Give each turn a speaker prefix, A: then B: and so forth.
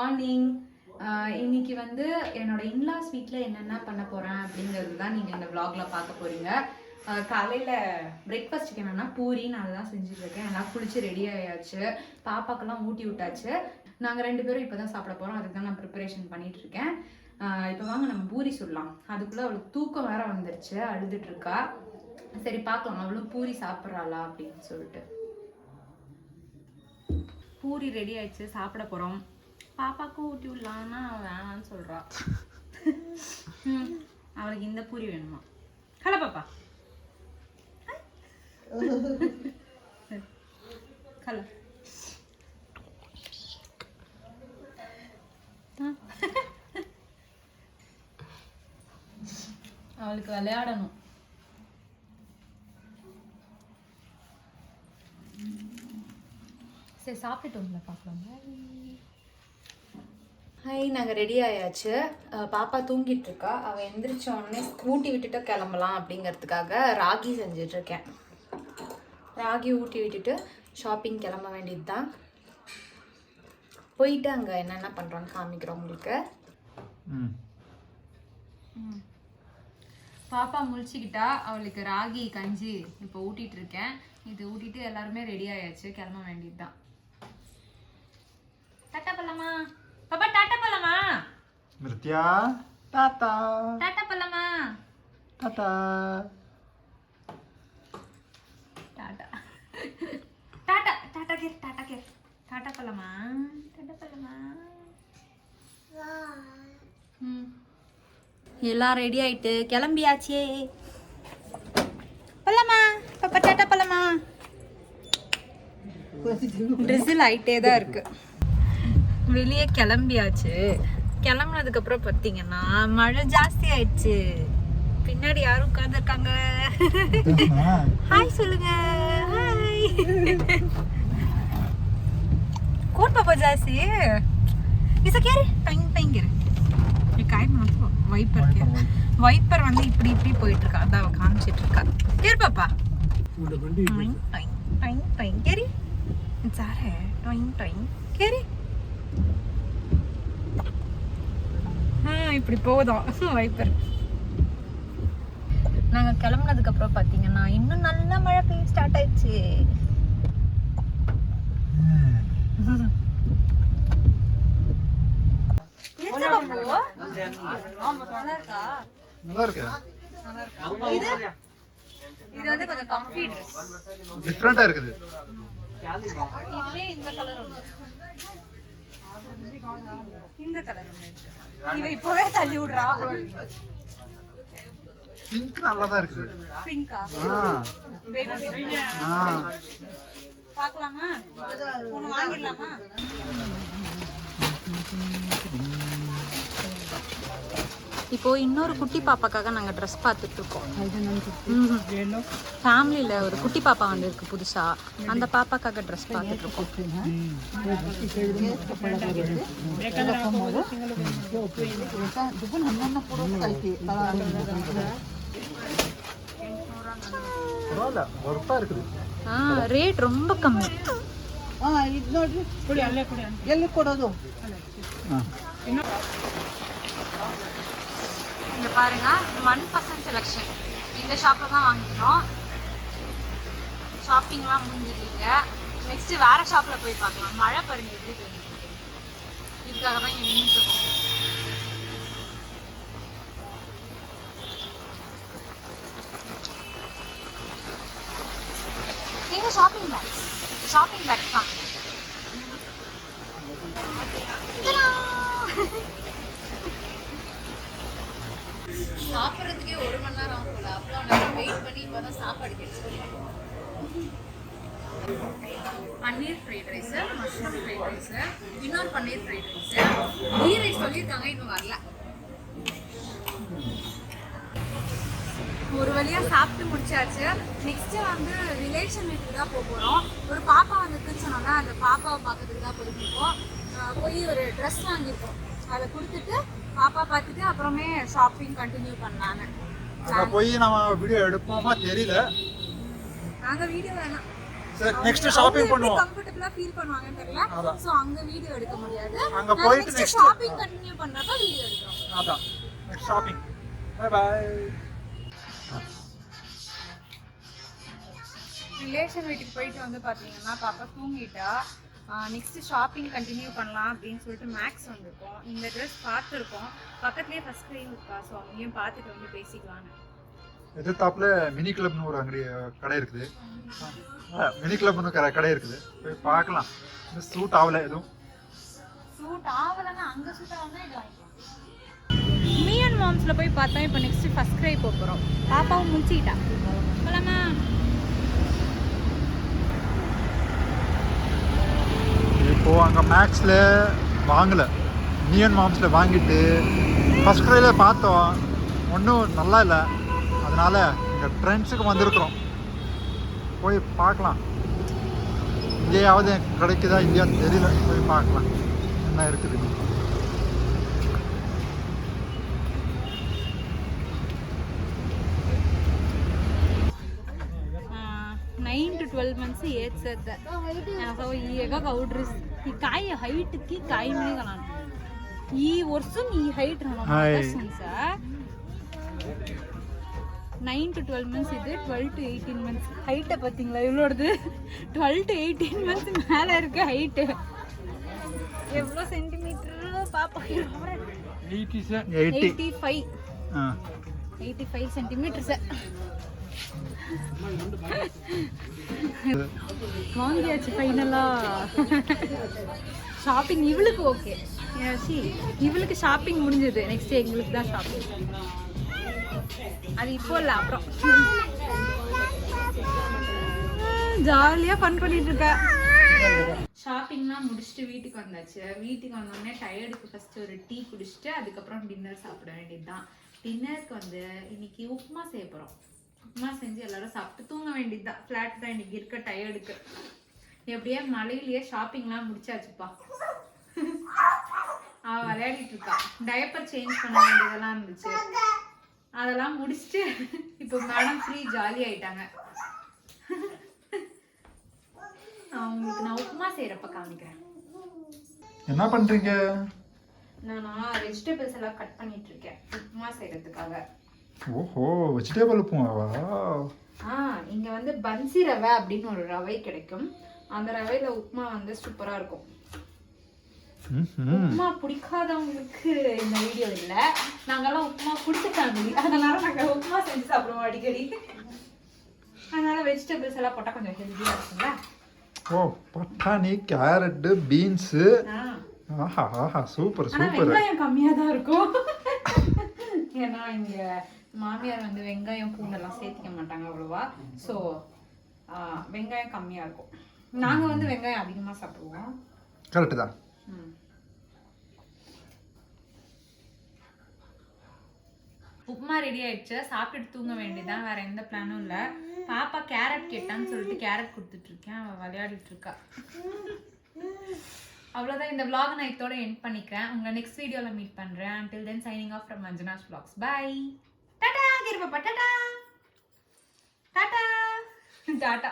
A: Morning. இன்னைக்கு வந்து என்னோட இன்லாஸ் வீட்டில் என்னென்ன பண்ண போகிறேன் அப்படிங்கிறது தான் நீங்கள் இந்த vlogல பார்க்க போகிறீங்க. காலையில் பிரேக்ஃபாஸ்ட்டுக்கு என்னென்னா பூரி நான் அதுதான் செஞ்சுட்ருக்கேன். எல்லாம் குளிச்சு ரெடி ஆயாச்சு, பாப்பாக்கெல்லாம் ஊட்டி விட்டாச்சு. நாங்கள் 2 பேரும் இப்போ தான் சாப்பிட போகிறோம், அதுக்கு தான் நான் ப்ரிப்பரேஷன் பண்ணிகிட்ருக்கேன். இப்போ வாங்க நம்ம பூரி சுடலாம். அதுக்குள்ளே அவளுக்கு தூக்கம் வேற வந்துருச்சு, அழுதுட்ருக்கா. சரி பார்க்கலாம் அவளும் பூரி சாப்பிட்றாளா அப்படின்னு சொல்லிட்டு. பூரி ரெடி ஆயிடுச்சு, சாப்பிட போகிறோம். பாப்பாக்கும் ஊட்டி விடலான்னா வேணான்னு சொல்கிறா. அவளுக்கு இந்த பூரி வேணுமா? ஹலோ பாப்பா. ஹலோ. அவளுக்கு விளையாடணும். சரி சாப்பிட்டு வந்து பார்க்கலாம். ஹாய், நாங்கள் ரெடி ஆயாச்சு. பாப்பா தூங்கிட்டு இருக்கா. அவள் எந்திரிச்ச உடனே ஊட்டி விட்டுட்டு கிளம்பலாம் அப்படிங்கிறதுக்காக ராகி செஞ்சிட்ருக்கேன். ராகி ஊட்டி விட்டுட்டு ஷாப்பிங் கிளம்ப வேண்டியது தான். போயிட்டு அங்கே என்னென்ன பண்ணுறோன்னு காமிக்கிறோம் உங்களுக்கு. பாப்பா முழிச்சுக்கிட்டா. அவளுக்கு ராகி கஞ்சி இப்போ ஊட்டிட்டு இருக்கேன். இது ஊட்டிட்டு எல்லாருமே ரெடி ஆயாச்சு, கிளம்ப வேண்டியது தான். டாட்டா போலாமா பாப்பா? டாட்டா போலாமா?
B: மிருத்யா டாடா.
A: டாட்டா போலாமா?
B: Tata
A: tata tata tata care, tata care. Tata போலாமா? டாட்டா போலாமா? எல்லாம் ரெடி ஆயிட்டு கிளம்பியாச்சே. போலாமா பாப்பா? டாட்டா போலாமா? ட்ரிசில் ஆயிட்டே தான் இருக்கு. வெளியே கிளம்பியாச்சு. கிளம்புனதுக்கு அப்புறம் பார்த்தீங்கன்னா மழை ஜாஸ்தி ஆயிடுச்சு. பின்னாடி யாரும் உட்காந்துருக்காங்க. ஹாய் சொல்லுங்க. ஹாய். கோட் பாப்பா ஜாஸ்தி இச கேரு டைம் டைங்கிரு. வைப்பர் வந்து இப்படி இப்படி போயிட்டு இருக்கா. அதான் அவ காமிச்சிட்டு இருக்கா. கேரு பாப்பா. கேரி சாரே கேரி. இப்படி போதும் வைப்பர். நாங்க கிளம்புனதுக்கு அப்புறம் பாத்தீங்கன்னா இன்னும் நல்ல மழை பெய்ய ஸ்டார்ட் ஆயிடுச்சு. இது வந்து கொஞ்சம் கம்ஃபி ட்ரெஸ்,
B: டிஃபரண்டா இருக்குது.
A: இதுலயே இந்த கலர் ஒன்று, இந்த கலர் ஒன்று. இவ இப்பவே தள்ளி விடுறா.
B: பிங்க் நல்லா தான் இருக்குது.
A: பிங்கா? பார்க்கலாமா? ஒன்று வாங்கிடலாமா? இப்போ இன்னொரு குட்டி பாப்பாக்காக நாங்கள் ட்ரெஸ் பார்த்துட்டு இருக்கோம். ஃபேமிலியில் ஒரு குட்டி பாப்பா வந்து இருக்கு புதுசா. அந்த பாப்பாக்காக ட்ரெஸ் பார்த்துட்டு இருக்கோம். ரேட் ரொம்ப கம்மி. இங்க பாருங்க, 1% செலெக்ஷன் இந்த ஷாப்ல தான் வாங்கிக்கணும். ஷாப்பிங்லாம் முடிஞ்சிருக்கீங்க. நெக்ஸ்ட் வேற ஷாப்ல போய் பார்க்கலாம். மழை பாருங்க எப்படி பெய்யுது. இதுக்காக தான் இங்க நின்றுட்டு இருக்கோம். எங்க ஷாப்பிங் பேக் தான். சாப்பிட்றதுக்கே 1 மணி நேரம் ஆகும் போல. அவ்வளோ நேரம் வெயிட் பண்ணி இப்போ தான் சாப்பாடு கிடைச்சிருக்கோம். Paneer fried rice, mushroom fried rice, இன்னொரு paneer fried rice, ghee rice சொல்லியிருக்காங்க, இன்னும் வரல. ஒரு வழியாக சாப்பிட்டு முடிச்சாச்சு. நெக்ஸ்ட்டு வந்து ரிலேஷன் வீட்டுக்கு தான் போக போகிறோம். ஒரு பாப்பா வந்துருக்குன்னு சொன்னோன்னா அந்த பாப்பாவை பார்க்கறதுக்கு தான் போயிருக்கோம். போய் ஒரு ட்ரெஸ் வாங்கியிருக்கோம். அதை கொடுத்துட்டு பாப்பா பார்த்துட்டு அப்புறமே ஷாப்பிங் கண்டினியூ பண்ணலான்னு.
B: அங்க போய் நம்ம வீடியோ எடுப்போமா தெரியல.
A: நாங்கள் வீடியோ வேணாம்.
B: நெக்ஸ்ட் ஷாப்பிங் பண்ணுவோம்.
A: கம்ஃபர்ட்டபிளா ஃபீல் பண்ணுவாங்கன்னு தெரியல. சோ அங்க வீடியோ எடுக்க முடியாது.
B: அங்க போயிட்டு நெக்ஸ்ட்
A: ஷாப்பிங் கண்டினியூ பண்ணறப்ப வீடியோ எடுக்கிறோம்.
B: அதான் next shopping. Bye bye.
A: Relation வீட்டுக்கு போயிட்டு வந்து பாத்தீங்கன்னா பாப்பா தூங்கிட்டா. நெக்ஸ்ட் ஷாப்பிங் கண்டினியூ பண்ணலாம் அப்படின்னு சொல்லிட்டு மேக்ஸ் வந்திருக்கோம். இந்த ட்ரெஸ் பார்த்துருக்கோம். பக்கத்துலேயே ஃபர்ஸ்ட் க்ரீம் இருக்கா. ஸோ அங்கேயும் பார்த்துட்டு வந்து பேசிக்கலான்னு.
B: எதிர்த்தாப்புல மினி கிளப்னு ஒரு கடை இருக்குது. மினி கிளப்னு கடை இருக்குது, போய் பார்க்கலாம். இந்த சூட் ஆகல, எதுவும்
A: சூட் ஆகலைன்னா அங்கே சூட் ஆகலாம். இது வாங்கிக்கலாம். மீ அண்ட் மாம்ஸில் போய் பார்த்தோம். இப்போ நெக்ஸ்ட் ஃபர்ஸ்ட் க்ரை போகிறோம். பாப்பாவும் முடிச்சுக்கிட்டா. போலாமா?
B: இப்போது அங்கே மேக்ஸில் வாங்கலை, மியன் மாம்ஸில் வாங்கிட்டு ஃபஸ்ட் க்ரையில் பார்த்தோம், ஒன்றும் நல்லா இல்லை. அதனால் இங்கே ட்ரெண்ட்ஸுக்கு வந்திருக்கிறோம், போய் பார்க்கலாம். இங்கேயாவது கிடைக்குதா இல்லையான்னு தெரியல, போய் பார்க்கலாம் என்ன இருக்குது.
A: 9 to 12 months age set. So ಈಗ ಗೌಡ್ರಿ ಈ ಕಾಯಿ ಹೈಟ್ ಕಿ ಕಾಯಿ ಮೇಲೆ ನಾನು ಈ ವರ್ಷ ಈ ಹೈಟ್ ನಾನು ಸನ್ಸ 9 to 12 months ಇದೆ. 12 to 18 months ஹைட்ட பாத்தீங்களா இவ்வளோது? 12 to 18 months மேல இருக்கு ஹைட். எவ்வளவு சென்டிமீட்டர் பாப்பா? 85 சென்டிமீட்டர்ஸ். வாங்கியாச்சு ஃபைனலா. ஷாப்பிங் இவளுக்கு ஓகே, இவளுக்கு ஷாப்பிங் முடிஞ்சது. நெக்ஸ்ட் எங்களுக்கு தான் ஷாப்பிங். அது இப்போ இல்லை, அப்புறம். ஜாலியாக ஃபன் பண்ணிட்டு இருக்க. ஷாப்பிங்லாம் முடிச்சுட்டு வீட்டுக்கு வந்தாச்சு. வீட்டுக்கு வந்தோடனே டயர்டுக்கு ஃபர்ஸ்ட் ஒரு டீ குடிச்சிட்டு அதுக்கப்புறம் டின்னர் சாப்பிட வேண்டியது தான். டின்னருக்கு வந்து இன்னைக்கு உப்புமா செய்ய போகிறோம். உப்புமா செஞ்சு எல்லாரும் சாப்பிட்டு தூங்க வேண்டியது தான். ஃப்ளாட் தான் இன்னைக்கு இருக்க டயர்டுக்கு. எப்படியே மழையிலேயே ஷாப்பிங்லாம் முடிச்சாச்சுப்பா. அவள் விளையாடிட்டு இருக்கா. டைப்பர் சேஞ்ச் பண்ண வேண்டியதெல்லாம் இருந்துச்சு, அதெல்லாம் முடிச்சுட்டு இப்போ மேடம் ஃப்ரீ ஜாலி ஆயிட்டாங்க. அவங்களுக்கு நான் உப்புமா செய்யறப்ப காமிக்கிறேன்.
B: என்ன பண்றீங்க?
A: நான் வெஜிடபிள்ஸ் எல்லாம் கட் பண்ணிட்டு இருக்கேன் உப்புமா செய்யறதுக்காக.
B: ஓஹோ, வெஜிடபிள் உப்புமாவா?
A: இங்க வந்து பன்சி ரவை அப்படின்னு ஒரு ரவை கிடைக்கும். அந்த ரவையில உப்புமா வந்து சூப்பரா இருக்கும். உப்புமா பிடிக்காதவங்களுக்கு இந்த வீடியோ இல்ல. நாங்கெல்லாம் உப்புமா பிடிச்சிட்டாங்க, அதனால நாங்க உப்புமா செஞ்சு சாப்பிடுவோம் அடிக்கடி. அதனால வெஜிடபிள்ஸ் எல்லாம் போட்டா கொஞ்சம் ஹெல்தியா இருக்கும்ல.
B: ஓ, பட்டாணி, கேரட், பீன்ஸ். ஆஹா ஆஹா, சூப்பர் சூப்பர்.
A: வெங்காயம் கம்மியா தான் இருக்கும். ஏன்னா இங்க மாமியார் வந்து வெங்காயம் பூண்டெல்லாம் சேர்த்திக்க மாட்டாங்க அவ்வளவா. ஸோ வெங்காயம் கம்மியா இருக்கும். நாங்க வந்து வெங்காயம் அதிகமா சாப்பிடுவோம்.
B: கரெக்ட் தான்.
A: உப்புமா ரெடி ஆயிடுச்சு. சாப்பிட்டுட்டு தூங்க வேண்டியதான், வேற எந்த பிளானும் இல்லை. பாப்பா கேரட் கேட்டான்னு சொல்லிட்டு கேரட் கொடுத்துட்டு இருக்கேன். அவள் விளையாடிட்டு இருக்கா. அவ்வளோதான். இந்த vlog நான் இதோட எண்ட் பண்ணிக்கிறேன். உங்களை நெக்ஸ்ட் வீடியோவில் மீட் பண்ணுறேன். until then signing off from Anjanash vlogs. Bye. Tata Kripa. Tata Tata Tata.